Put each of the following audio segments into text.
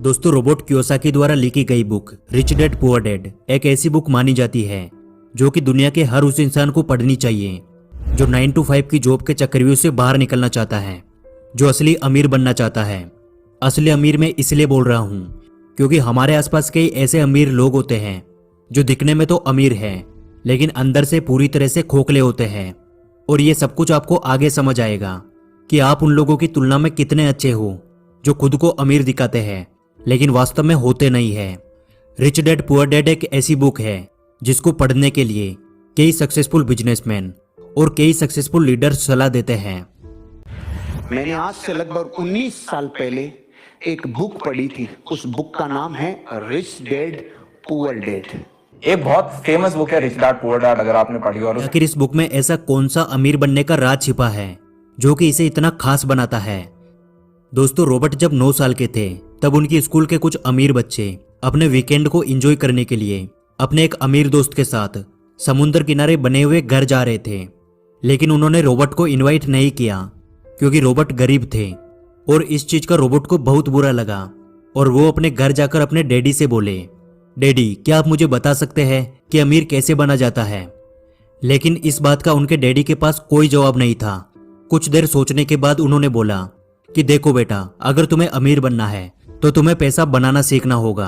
दोस्तों, robot Kiyosaki द्वारा लिखी गई book rich dad poor dad एक ऐसी बुक मानी जाती है जो कि दुनिया के हर उस इंसान को पढ़नी चाहिए जो 9 to 5 की जॉब के चक्रव्यूह से बाहर निकलना चाहता है, जो असली अमीर बनना चाहता है। असली अमीर मैं इसलिए बोल रहा हूँ क्योंकि हमारे आसपास कई ऐसे अमीर लोग होते हैं जो दिखने में तो अमीर हैं लेकिन अंदर से पूरी तरह से खोखले होते हैं। और ये सब कुछ आपको आगे समझ आएगा कि आप उन लोगों की तुलना में कितने अच्छे हो जो खुद को अमीर दिखाते हैं लेकिन वास्तव में होते नहीं है। रिच डैड पुअर डैड एक ऐसी बुक है जिसको पढ़ने के लिए कई सक्सेसफुल बिजनेसमैन और कई सक्सेसफुल लीडर्स सलाह देते हैं। मैंने आज से लगभग 19 साल पहले एक बुक पढ़ी थी। उस बुक का नाम है रिच डैड पुअर डैड। एक बहुत फेमस बुक है रिच डैड पुअर डैड, अगर आपने पढ़ी। और आखिर इस बुक में ऐसा कौन सा अमीर बनने का राज छिपा है जो कि इसे इतना खास बनाता है? दोस्तों, रॉबर्ट जब 9 साल के थे तब उनकी स्कूल के कुछ अमीर बच्चे अपने वीकेंड को एंजॉय करने के लिए अपने एक अमीर दोस्त के साथ समुद्र किनारे बने हुए घर जा रहे थे। लेकिन उन्होंने रॉबर्ट को इनवाइट नहीं किया क्योंकि रॉबर्ट गरीब थे और इस चीज का रॉबर्ट को बहुत बुरा लगा और वो अपने घर जाकर अपने डैडी से बोले, डैडी क्या आप मुझे बता सकते हैं कि अमीर कैसे बना जाता है? लेकिन इस बात का उनके डैडी के पास कोई जवाब नहीं था। कुछ देर सोचने के बाद उन्होंने बोला कि देखो बेटा, अगर तुम्हें अमीर बनना है तो तुम्हें पैसा बनाना सीखना होगा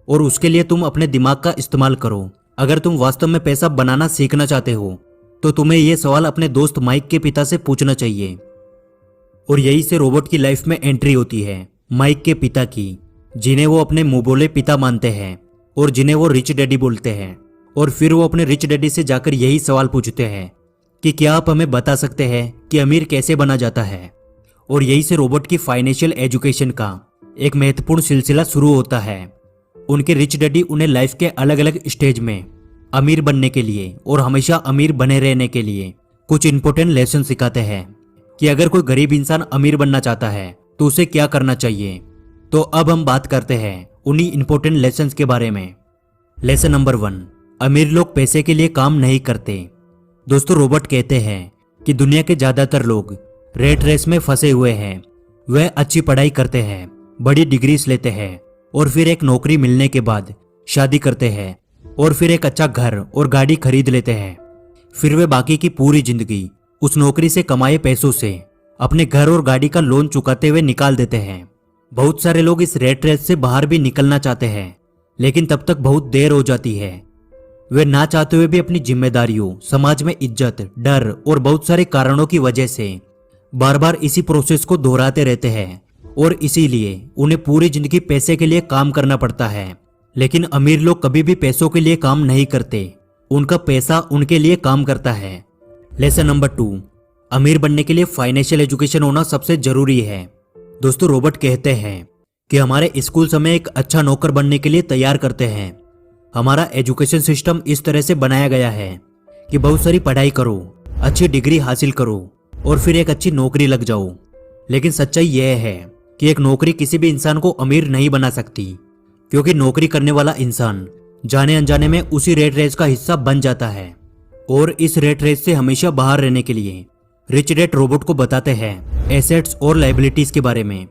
और उसके लिए तुम अपने दिमाग का इस्तेमाल करो। अगर तुम वास्तव में पैसा बनाना सीखना चाहते हो तो तुम्हें यह सवाल अपने दोस्त माइक के पिता से पूछना चाहिए। और यही से रॉबर्ट की लाइफ में एंट्री होती है माइक के पिता की, जिन्हें वो अपने मुंह बोले पिता मानते हैं और जिन्हें वो रिच डैडी बोलते हैं। और फिर वो अपने रिच डैडी से जाकर यही सवाल पूछते हैं कि क्या आप हमें बता सकते हैं कि अमीर कैसे बना जाता है? और यही से रॉबर्ट की फाइनेंशियल एजुकेशन का एक महत्वपूर्ण सिलसिला शुरू होता है। उनके रिच डैडी उन्हें लाइफ के अलग अलग स्टेज में अमीर बनने के लिए और हमेशा अमीर बने रहने के लिए कुछ इंपॉर्टेंट लेसन सिखाते हैं कि अगर कोई गरीब इंसान अमीर बनना चाहता है तो उसे क्या करना चाहिए। तो अब हम बात करते हैं उन्हीं इंपॉर्टेंट लेसन्स के बारे में। लेसन नंबर 1, अमीर लोग पैसे के लिए काम नहीं करते। दोस्तों, रॉबर्ट कहते हैं कि दुनिया के ज्यादातर लोग रेट रेस में फंसे हुए हैं। वह अच्छी पढ़ाई करते हैं, बड़ी डिग्रीज लेते हैं और फिर एक नौकरी मिलने के बाद शादी करते हैं और फिर एक अच्छा घर और गाड़ी खरीद लेते हैं। फिर वे बाकी की पूरी जिंदगी उस नौकरी से कमाए पैसों से अपने घर और गाड़ी का लोन चुकाते हुए निकाल देते हैं। बहुत सारे लोग इस रेट रेस से बाहर भी निकलना चाहते हैं लेकिन तब तक बहुत देर हो जाती है। वे ना चाहते हुए भी अपनी जिम्मेदारियों, समाज में इज्जत, डर और बहुत सारे कारणों की वजह से बार बार इसी प्रोसेस को दोहराते रहते हैं और इसीलिए उन्हें पूरी जिंदगी पैसे के लिए काम करना पड़ता है। लेकिन अमीर लोग कभी भी पैसों के लिए काम नहीं करते, उनका पैसा उनके लिए काम करता है। लेसन नंबर 2, अमीर बनने के लिए फाइनेंशियल एजुकेशन होना सबसे जरूरी है। दोस्तों, रॉबर्ट कहते हैं कि हमारे स्कूल हमें एक अच्छा नौकर बनने के लिए तैयार करते हैं। हमारा एजुकेशन सिस्टम इस तरह से बनाया गया है कि बहुत सारी पढ़ाई करो, अच्छी डिग्री हासिल करो और फिर एक अच्छी नौकरी लग जाओ। लेकिन सच्चाई यह है कि एक नौकरी किसी भी इंसान को अमीर नहीं बना सकती क्योंकि नौकरी करने वाला इंसान जाने अनजाने में उसी रेट रेस का हिस्सा बन जाता है। और इस रेट रेस से हमेशा बाहर रहने के लिए रिच डैड रॉबर्ट को बताते हैं एसेट्स और लायबिलिटीज के बारे में।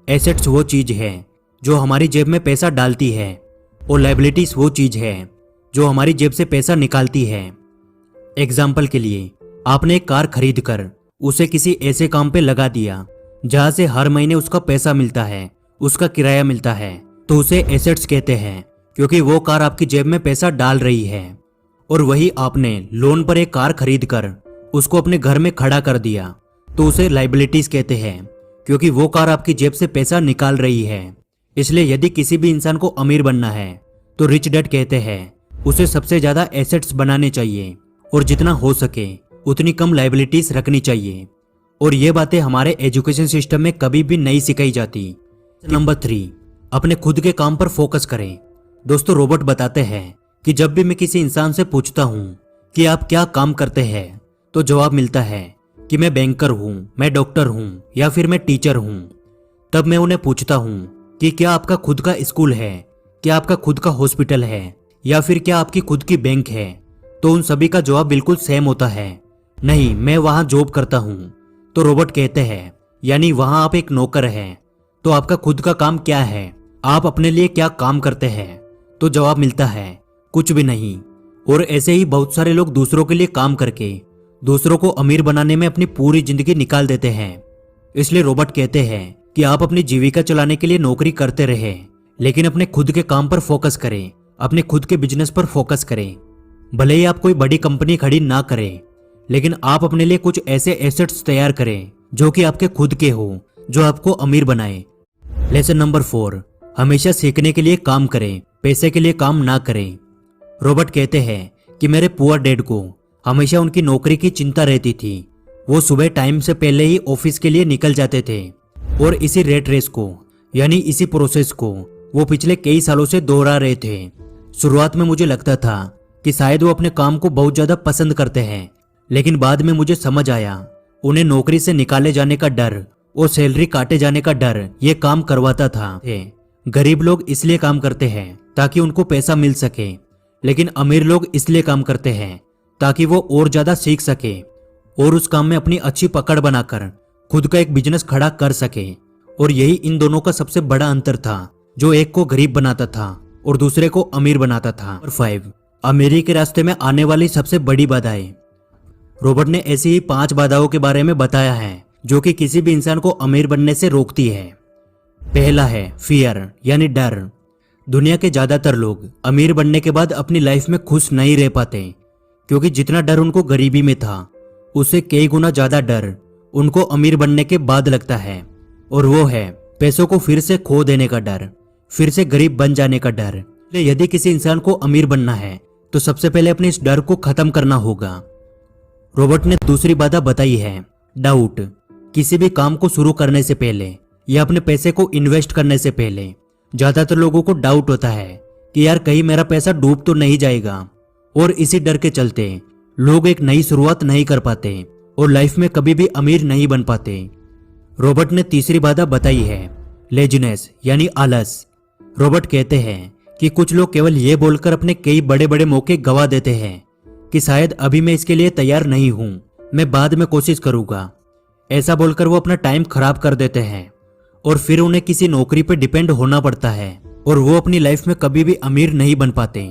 एसेट्स वो चीज है जो हमारी जेब में पैसा डालती है और लायबिलिटीज वो चीज है जो हमारी जेब से पैसा निकालती है। एग्जाम्पल के लिए, आपने एक कार खरीद कर उसे किसी ऐसे काम पे लगा दिया जहां से हर महीने उसका पैसा मिलता है, उसका किराया मिलता है, तो उसे एसेट्स कहते हैं क्योंकि वो कार आपकी जेब में पैसा डाल रही है। और वही आपने लोन पर एक कार खरीद कर उसको अपने घर में खड़ा कर दिया तो उसे लायबिलिटीज कहते हैं क्योंकि वो कार आपकी जेब से पैसा निकाल रही है। इसलिए यदि किसी भी इंसान को अमीर बनना है तो रिच डैड कहते हैं उसे सबसे ज्यादा एसेट्स बनाने चाहिए और जितना हो सके उतनी कम लायबिलिटीज रखनी चाहिए। और ये बातें हमारे एजुकेशन सिस्टम में कभी भी नहीं सिखाई जाती। नंबर 3, अपने खुद के काम पर फोकस करें। दोस्तों, रॉबर्ट बताते हैं कि जब भी मैं किसी इंसान से पूछता हूँ कि आप क्या काम करते हैं तो जवाब मिलता है कि मैं बैंकर हूँ, मैं डॉक्टर हूँ या फिर मैं टीचर हूँ। तब मैं उन्हें पूछता हूँ कि क्या आपका खुद का स्कूल है, क्या आपका खुद का हॉस्पिटल है या फिर क्या आपकी खुद की बैंक है? तो उन सभी का जवाब बिल्कुल सेम होता है, नहीं मैं वहां जॉब करता हूं। तो रॉबर्ट कहते हैं यानी वहां आप एक नौकर हैं। तो आपका खुद का काम क्या है? आप अपने लिए क्या काम करते हैं? तो जवाब मिलता है कुछ भी नहीं। और ऐसे ही बहुत सारे लोग दूसरों के लिए काम करके दूसरों को अमीर बनाने में अपनी पूरी जिंदगी निकाल देते हैं। इसलिए रॉबर्ट कहते हैं कि आप अपनी जीविका चलाने के लिए नौकरी करते रहे, लेकिन अपने खुद के काम पर फोकस करें, अपने खुद के बिजनेस पर फोकस करें। भले ही आप कोई बड़ी कंपनी खड़ी ना करें, लेकिन आप अपने लिए कुछ ऐसे एसेट्स तैयार करें जो कि आपके खुद के हो, जो आपको अमीर बनाए। लेसन नंबर 4, हमेशा सीखने के लिए काम करें, पैसे के लिए काम ना करें। रॉबर्ट कहते हैं कि मेरे पुअर डैड को हमेशा उनकी नौकरी की चिंता रहती थी। वो सुबह टाइम से पहले ही ऑफिस के लिए निकल जाते थे और इसी रेट रेस को, यानी इसी प्रोसेस को वो पिछले कई सालों से दोहरा रहे थे। शुरुआत में मुझे लगता था कि शायद वो अपने काम को बहुत ज्यादा पसंद करते हैं, लेकिन बाद में मुझे समझ आया उन्हें नौकरी से निकाले जाने का डर और सैलरी काटे जाने का डर ये काम करवाता था। गरीब लोग इसलिए काम करते हैं ताकि उनको पैसा मिल सके, लेकिन अमीर लोग इसलिए काम करते हैं ताकि वो और ज्यादा सीख सके और उस काम में अपनी अच्छी पकड़ बनाकर खुद का एक बिजनेस खड़ा कर सके। और यही इन दोनों का सबसे बड़ा अंतर था, जो एक को गरीब बनाता था और दूसरे को अमीर बनाता था। नंबर 5, अमीरी के रास्ते में आने वाली सबसे बड़ी बाधाएं। रॉबर्ट ने ऐसी ही 5 बाधाओं के बारे में बताया है जो कि किसी भी इंसान को अमीर बनने से रोकती है। पहला है फियर, यानी डर। दुनिया के ज्यादातर लोग अमीर बनने के बाद अपनी लाइफ में खुश नहीं रह पाते, क्योंकि जितना डर उनको गरीबी में था उससे कई गुना ज्यादा डर उनको अमीर बनने के बाद लगता है, और वो है पैसों को फिर से खो देने का डर, फिर से गरीब बन जाने का डर। इसलिए यदि किसी इंसान को अमीर बनना है तो सबसे पहले अपने इस डर को खत्म करना होगा। रॉबर्ट ने दूसरी बाधा बताई है डाउट। किसी भी काम को शुरू करने से पहले या अपने पैसे को इन्वेस्ट करने से पहले ज्यादातर लोगों को डाउट होता है कि यार कहीं मेरा पैसा डूब तो नहीं जाएगा, और इसी डर के चलते लोग एक नई शुरुआत नहीं कर पाते और लाइफ में कभी भी अमीर नहीं बन पाते। रॉबर्ट ने तीसरी बाधा बताई है लेजीनेस, यानी आलस। रॉबर्ट कहते हैं कि कुछ लोग केवल ये बोलकर अपने कई बड़े बड़े मौके गवा देते हैं कि शायद अभी मैं इसके लिए तैयार नहीं हूं, मैं बाद में कोशिश करूंगा। ऐसा बोलकर वो अपना टाइम खराब कर देते हैं और फिर उन्हें किसी नौकरी पर डिपेंड होना पड़ता है और वो अपनी लाइफ में कभी भी अमीर नहीं बन पाते।